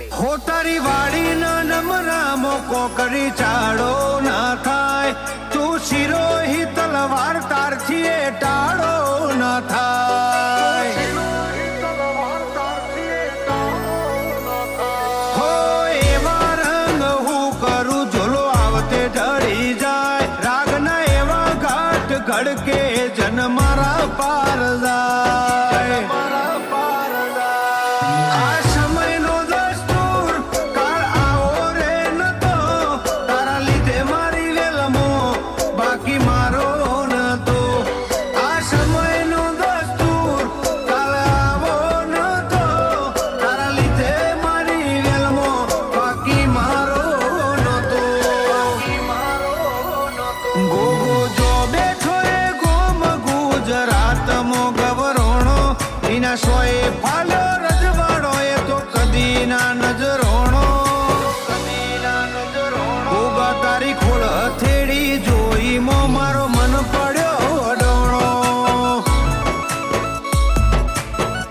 હો તારી વાડી ના નમરામો કોકરી ચાડો ના થાય, તું શિરોહી તલવાર તારથી ટાળો ના થાય. હો એવા રંગ હું કરું ઝોલો આવતે ઢળી જાય, રાગના એવા ઘાટ ઘડકે જન મારા પાર જાય. સોએ ફાલ્યો રજવાડો એ તો કદી ના નજરો